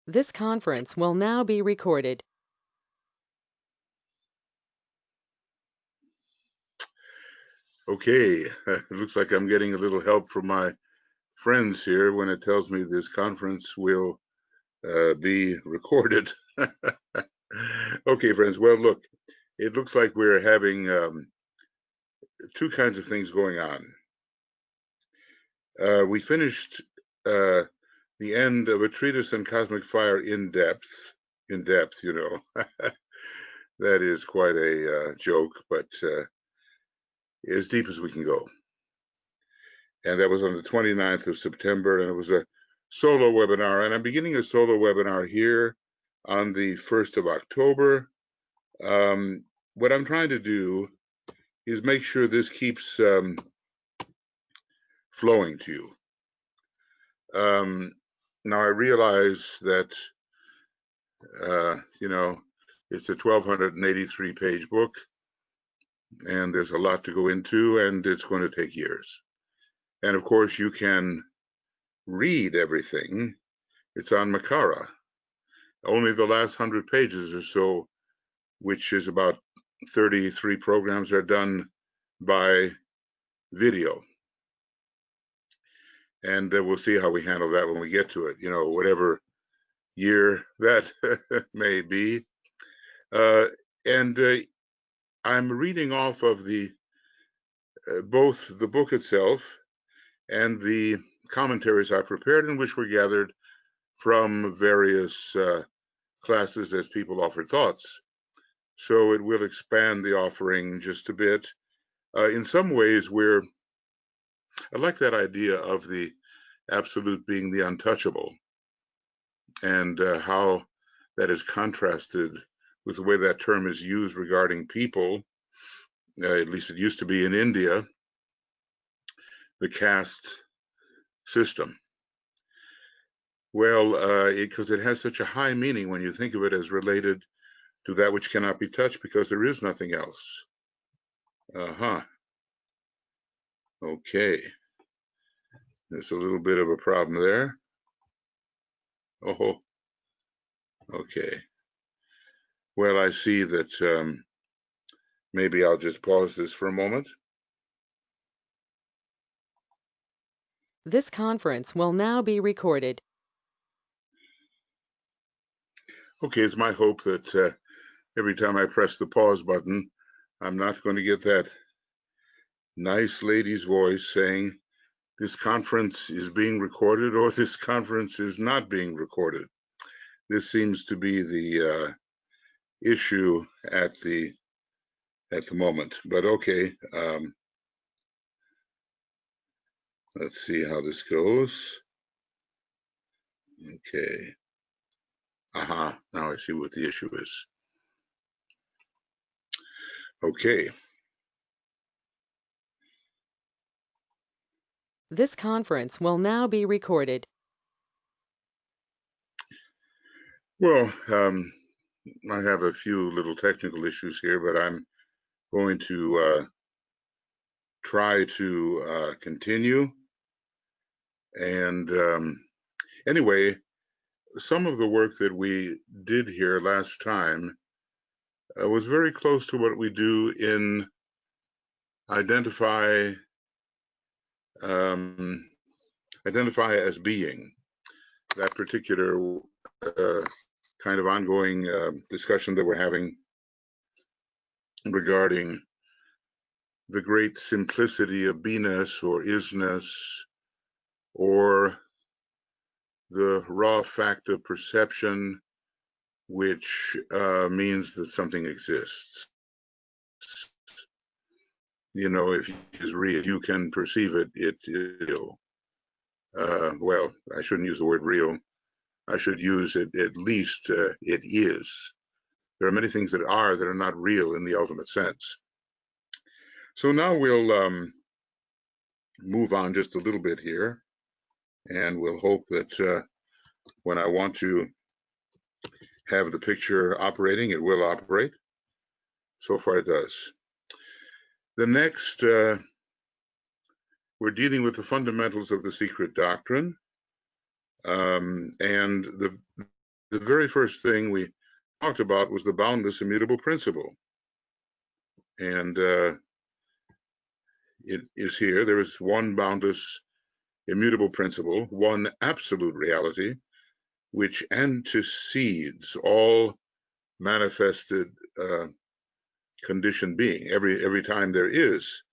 This conference will now be recorded. Okay, it looks like I'm getting a little help from my friends here when it tells me this conference will be recorded. Okay, friends, well, look, it looks like we're having two kinds of things going on. We finished the end of A Treatise on Cosmic Fire in depth, you know. That is quite a joke, but as deep as we can go. And that was on the 29th of September, and it was a solo webinar. And I'm beginning a solo webinar here on the 1st of October. What I'm trying to do is make sure this keeps flowing to you. Now I realize that, you know, it's a 1,283 page book, and there's a lot to go into, and it's going to take years. And of course, you can read everything. It's on Makara. Only the last 100 pages or so, which is about 33 programs, are done by video. And we'll see how we handle that when we get to it, you know, whatever year that may be. And I'm reading off of the both the book itself and the commentaries I prepared, in which were gathered from various classes as people offered thoughts. So it will expand the offering just a bit. In some ways, I like that idea of the absolute being the untouchable, and how that is contrasted with the way that term is used regarding people. At least it used to be in India, the caste system. Well, because it has such a high meaning when you think of it as related to that which cannot be touched, because there is nothing else. Okay. There's a little bit of a problem there. Oh, okay. Well, I see that maybe I'll just pause this for a moment. This conference will now be recorded. Okay, it's my hope that every time I press the pause button, I'm not going to get that nice lady's voice saying, this conference is being recorded, or this conference is not being recorded. This seems to be the issue at the moment. But okay, let's see how this goes. Okay. Now I see what the issue is. Okay. This conference will now be recorded. Well, I have a few little technical issues here, but I'm going to try to continue. And anyway, some of the work that we did here last time was very close to what we do in identify as being, that particular kind of ongoing discussion that we're having regarding the great simplicity of beingness or isness, or the raw fact of perception, which means that something exists. You know, if it is real, you can perceive it, it is real. Well, I shouldn't use the word real. I should use it, at least it is. There are many things that are not real in the ultimate sense. So now we'll move on just a little bit here, and we'll hope that when I want to have the picture operating, it will operate. So far it does. The next, we're dealing with the fundamentals of the secret doctrine, and the the very first thing we talked about was the boundless immutable principle. And it is here. There is one boundless immutable principle, one absolute reality, which antecedes all manifested conditioned being. Every time there is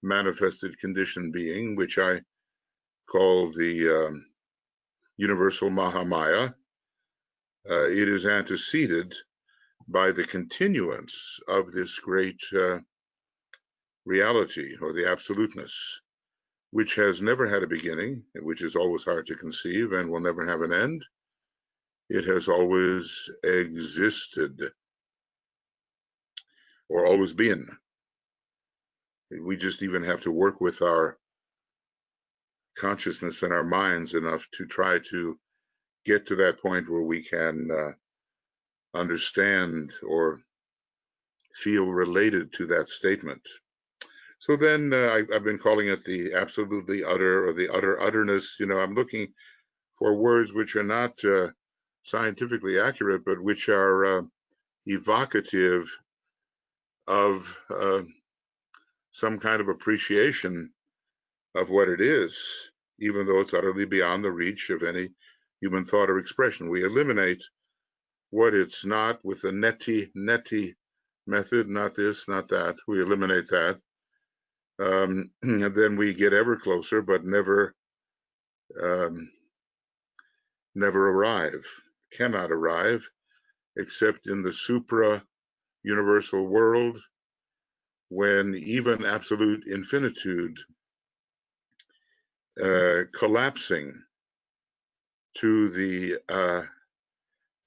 manifested conditioned being, which I call the universal Mahamaya, it is anteceded by the continuance of this great reality, or the absoluteness, which has never had a beginning, which is always hard to conceive and will never have an end. It has always existed, or always been. We just even have to work with our consciousness and our minds enough to try to get to that point where we can understand or feel related to that statement. So then I've been calling it the absolutely utter, or the utter otherness. You know, I'm looking for words which are not scientifically accurate, but which are evocative of some kind of appreciation of what it is, even though it's utterly beyond the reach of any human thought or expression. We eliminate what it's not with the neti method, not this, not that. We eliminate that. And then we get ever closer, but never arrive, cannot arrive, except in the supra-universal world, when even absolute infinitude collapsing to the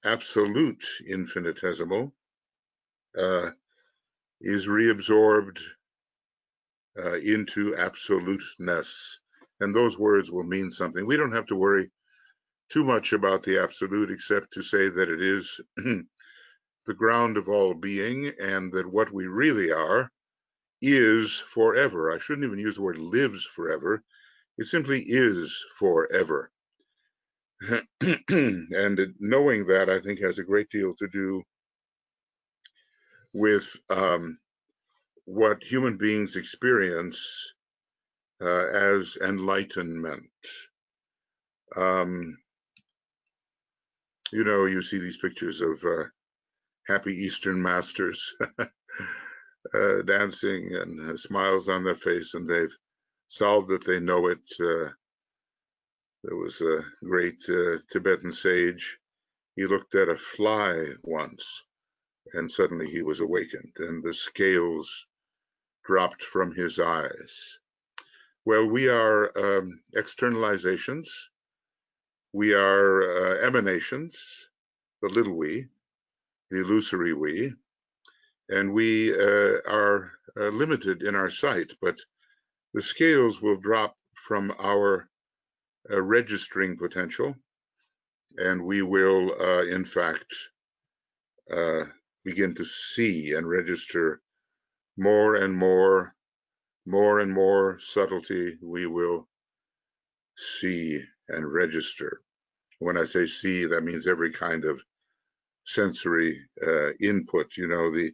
absolute infinitesimal is reabsorbed into absoluteness. And those words will mean something. We don't have to worry too much about the absolute, except to say that it is the ground of all being, and that what we really are is forever. I shouldn't even use the word lives forever. It simply is forever. And knowing that, I think, has a great deal to do with what human beings experience as enlightenment. You know, you see these pictures of happy Eastern masters dancing and smiles on their face, and they've solved it, they know it. There was a great Tibetan sage. He looked at a fly once, and suddenly he was awakened, and the scales dropped from his eyes. Well, we are externalizations. We are emanations, the little we, the illusory we, and we are limited in our sight, but the scales will drop from our registering potential, and we will, in fact, begin to see and register more and more subtlety. We will see and register. When I say see, that means every kind of sensory input, you know, the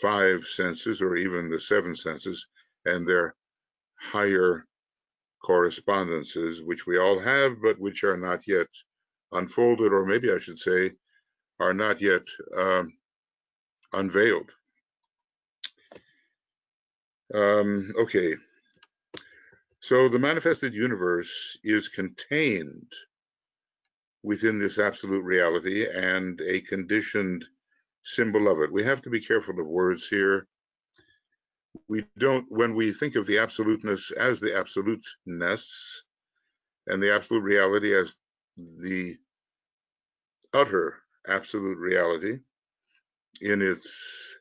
5 senses or even the 7 senses and their higher correspondences, which we all have, but which are not yet unfolded, or maybe I should say, are not yet unveiled. Okay, so the manifested universe is contained within this absolute reality and a conditioned symbol of it. We have to be careful of words here. We don't, when we think of the absoluteness as the absoluteness and the absolute reality as the utter absolute reality in its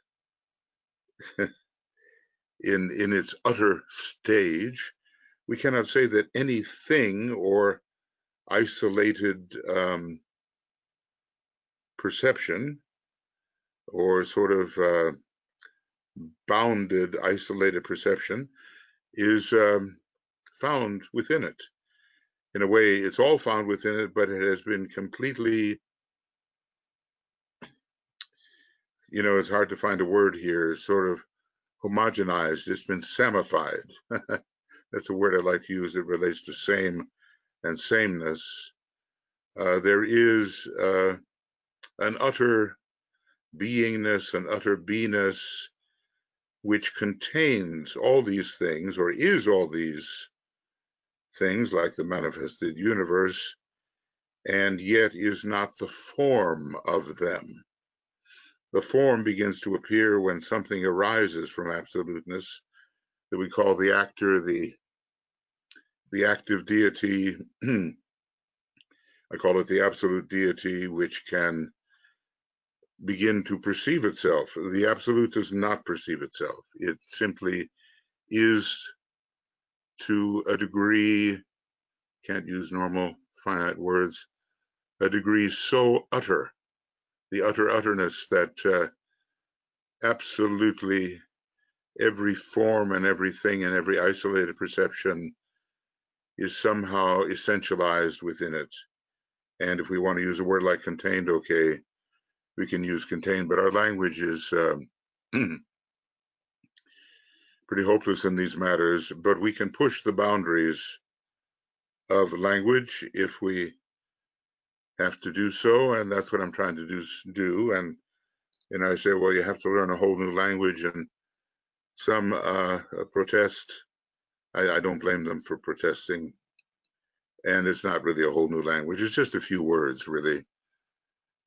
in its utter stage, we cannot say that anything or isolated perception or sort of bounded, isolated perception is found within it. In a way, it's all found within it, but it has been completely it's hard to find a word here. It's sort of homogenized. It's been samified. That's a word I like to use. It relates to same and sameness. There is an utter beingness, an utter beiness, which contains all these things, or is all these things, like the manifested universe, and yet is not the form of them. The form begins to appear when something arises from absoluteness that we call the actor, the active deity. I call it the absolute deity, which can begin to perceive itself. The absolute does not perceive itself. It simply is, to a degree, can't use normal finite words, a degree so utter, the utter otherness that absolutely every form and everything and every isolated perception is somehow essentialized within it. And if we want to use a word like contained, okay, we can use contained, but our language is pretty hopeless in these matters, but we can push the boundaries of language if we have to do so, and that's what I'm trying to do. And I say, well, you have to learn a whole new language, and some protest. I don't blame them for protesting, and it's not really a whole new language. It's just a few words, really,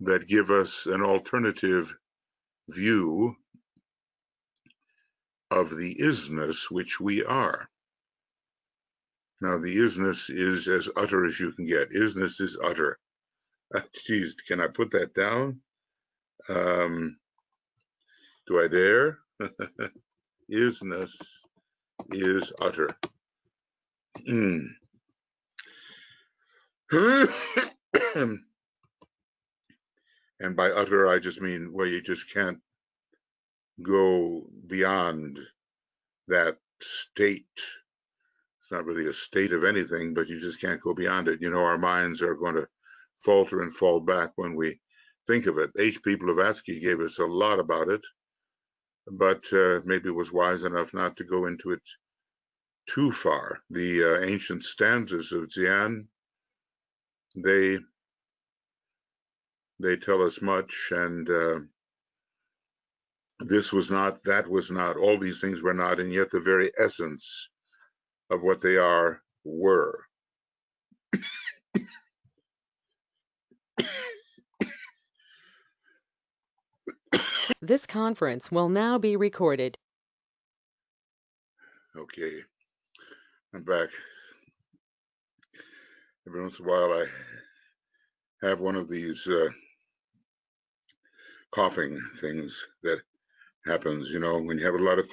that give us an alternative view of the isness which we are. Now, the isness is as utter as you can get. Isness is utter. Geez, can I put that down? Do I dare? Isness is utter. And by utter, I just mean, well, you just can't go beyond that state. It's not really a state of anything, but you just can't go beyond it. Our minds are going to falter and fall back when we think of it. H.P. Blavatsky gave us a lot about it, but maybe was wise enough not to go into it too far. The ancient stanzas of Dzyan, they tell us much, and this was not, that was not, all these things were not, and yet the very essence of what they are were. This conference will now be recorded. Okay, I'm back. Every once in a while I have one of these coughing things that happens, when you have a lot of